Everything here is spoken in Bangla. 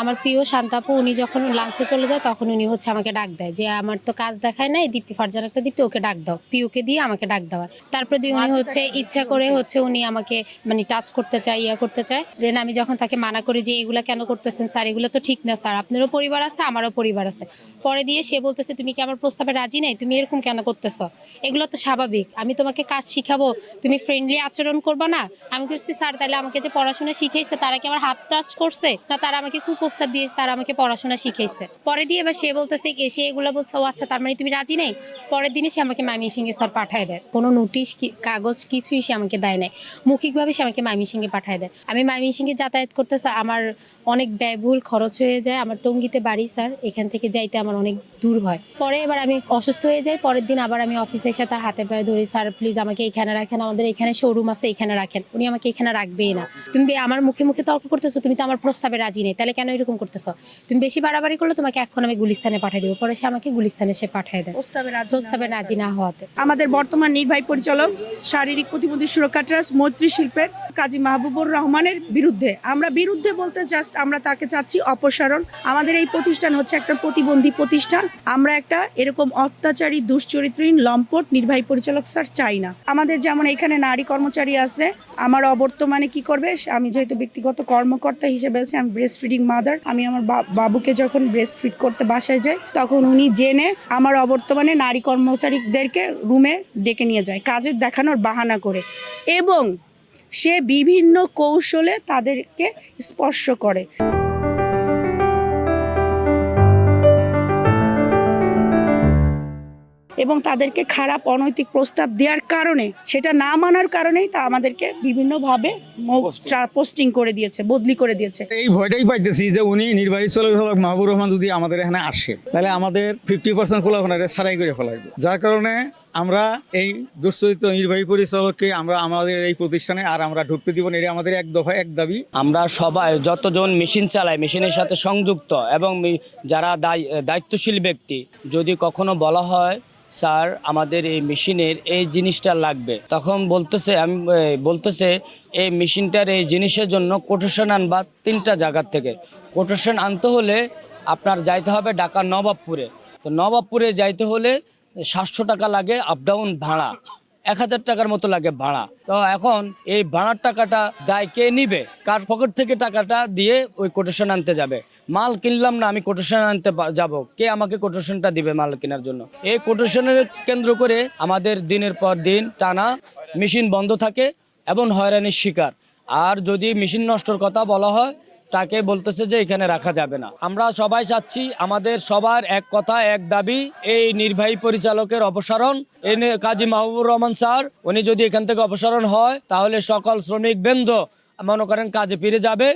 আমার প্রিয় শান্তাপু উনি যখন লাঞ্চে চলে যায় তখন উনি হচ্ছে আমাকে ডাক দেয় যে আমার তো কাজ দেখায় নাই, দীপ্তি ফারজানা একটা দীপ্তি, ওকে ডাক দাও, পিওকে দিয়ে আমাকে ডাক দেওয়া। তারপর দিয়ে উনি হচ্ছে ইচ্ছা করে হচ্ছে উনি আমাকে মানে টাচ করতে চায়, ইয়া করতে চায়। দেন আমি যখন তাকে মানা করি যে এগুলা কেন করতেছেন স্যার, এগুলো তো ঠিক না স্যার, আপনারও পরিবার আছে আমারও পরিবার আছে। পরে দিয়ে সে বলতেছে তুমি কি আমার প্রস্তাবে রাজি নাই, তুমি এরকম কেন করতেছো, এগুলো তো স্বাভাবিক, আমি তোমাকে কাজ শিখাবো, তুমি ফ্রেন্ডলি আচরণ করবা না। আমি বলছি স্যার তাহলে আমাকে যে পড়াশোনা শিখাইছে তারা কি আমার হাত টাচ করছে, না তারা আমাকে কুপ্রস্তাব দিয়েছে, তারা আমাকে পড়াশোনা শিখাইছে। পরে দিয়ে এবার সে বলতেছে সে এগুলো বলছে ও আচ্ছা তার মানে তুমি রাজি নেই। পরের দিনে সে আমাকে ময়মনসিংহে স্যার পাঠায় দেয়, কোনো নোটিশ কাগজ কিছুই সে আমাকে দেয় নাই, মৌখিকভাবে সে আমাকে ময়মনসিংহে পাঠায় দেয়। আমি ময়মনসিংহে যাতায়াত করতেছে, আমার অনেক ব্যয়বহুল খরচ হয়ে যায়, আমার টঙ্গীতে বাড়ি স্যার, এখান থেকে যাইতে আমার অনেক দূর হয়। পরে এবার আমি অসুস্থ হয়ে যাই, পরের দিন আবার আমি অফিসে এসে তার হাতে পায়ে ধরি, স্যার প্লিজ আমাকে এখানে রাখেন, আমাদের এখানে শোরুম আছে এখানে রাখেন। উনি আমাকে এখানে রাখবেই না। তুমি আমার মুখে মুখে তর্ক করতেছো, তুমি তো আমার প্রস্তাবে রাজি নেই, তাহলে কেন এরকম করতেছো, তুমি বেশি বাড়াবাড়ি করলে তোমাকে এখন আমি গুলিস্তানে পাঠিয়ে দেবো। পরে সে আমাকে গুলিস্তানে সে পাঠিয়ে দেয় প্রস্তাবে রাজি না হওয়াতে। আমাদের বর্তমান নির্বাহী পরিচালক শারীরিক প্রতিবন্ধী সুরক্ষা ট্রাস্ট মৈত্রী শিল্পের কাজী মাহবুবুর রহমানের বিরুদ্ধে বলতে জাস্ট আমরা তাকে চাচ্ছি অপসারণ। আমাদের এই প্রতিষ্ঠান হচ্ছে একটা প্রতিবন্ধী প্রতিষ্ঠান, আমরা একটা এরকম অত্যাচারী দুশ্চরিত্রহীন লম্পট নির্বাহী পরিচালক স্যার চাই না। আমাদের যেমন এখানে নারী কর্মচারী আছে, আমার অবর্তমানে কি করবে, আমি যেহেতু ব্যক্তিগত কর্মকর্তা হিসেবে আছি, আমি ব্রেস্ট ফিডিং মাদার, আমি আমার বাবুকে যখন ব্রেস্ট ফিড করতে বাসায় যাই তখন উনি জেনে আমার অবর্তমানে নারী কর্মচারীদেরকে রুমে ডেকে নিয়ে যায় কাজের দেখানোর বাহানা করে, এবং সে বিভিন্ন কৌশলে তাদেরকে স্পর্শ করে। এবং তাদেরকে খারাপ অনৈতিক প্রস্তাব দেওয়ার কারণে, সেটা না মানার কারণেই তা আমাদেরকে বিভিন্নভাবে পোস্টিং করে দিয়েছে, বদলি করে দিয়েছে। এই ভয়টাই পাইতেছি যে উনি নির্বাহী পরিচালক মাহবুবুর রহমান যদি আমাদের এখানে আসে তাহলে আমাদের 50% খোলাফোনারে ছাড়াই করে ফেলাইবে, যার কারণে আমরা এই দুশ্চরিত্র নির্বাহী পরিচালককে আমরা আমাদের এই প্রতিষ্ঠানে আর আমরা ঢুকতে দিব না। এটা আমাদের এক দফা এক দাবি। আমরা সবাই যতজন মেশিন চালায়, মেশিনের সাথে সংযুক্ত এবং যারা দায়িত্বশীল ব্যক্তি, যদি কখনো বলা হয় স্যার আমাদের এই মেশিনের এই জিনিসটা লাগবে, তখন বলতেছে এই মেশিনটার এই জিনিসের জন্য কোটেশন আনবা 3টা জায়গার থেকে। কোটেশন আনতে হলে আপনার যাইতে হবে ঢাকার নবাবপুরে, তো নবাবপুরে যাইতে হলে 700 টাকা লাগে আপ ডাউন ভাড়া, 1000 টাকার মতো লাগে ভাড়া। তো এখন এই ভাড়ার টাকাটা দায় কে নিবে, কার পকেট থেকে টাকাটা দিয়ে ওই কোটেশন আনতে যাবে? মাল কিনলাম না, আমি কোটেশন আনতে যাব, কে আমাকে কোটেশনটা দিবে মাল কেনার জন্য? এই কোটেশনের কেন্দ্র করে আমাদের দিনের পর দিন টানা মেশিন বন্ধ থাকে এবং হয়রানির শিকার। আর যদি মেশিন নষ্টর কথা বলা হয় তাকে বলতেছে যে এখানে রাখা যাবে না। আমরা সবাই চাচ্ছি, আমাদের সবার এক কথা এক দাবি, এই নির্বাহী পরিচালকের অপসারণ। কাজী মাহবুবুর রহমান স্যার উনি যদি এখান থেকে অপসারণ হয় তাহলে সকল শ্রমিক বৃন্দ মনে করেন কাজে ফিরে যাবে।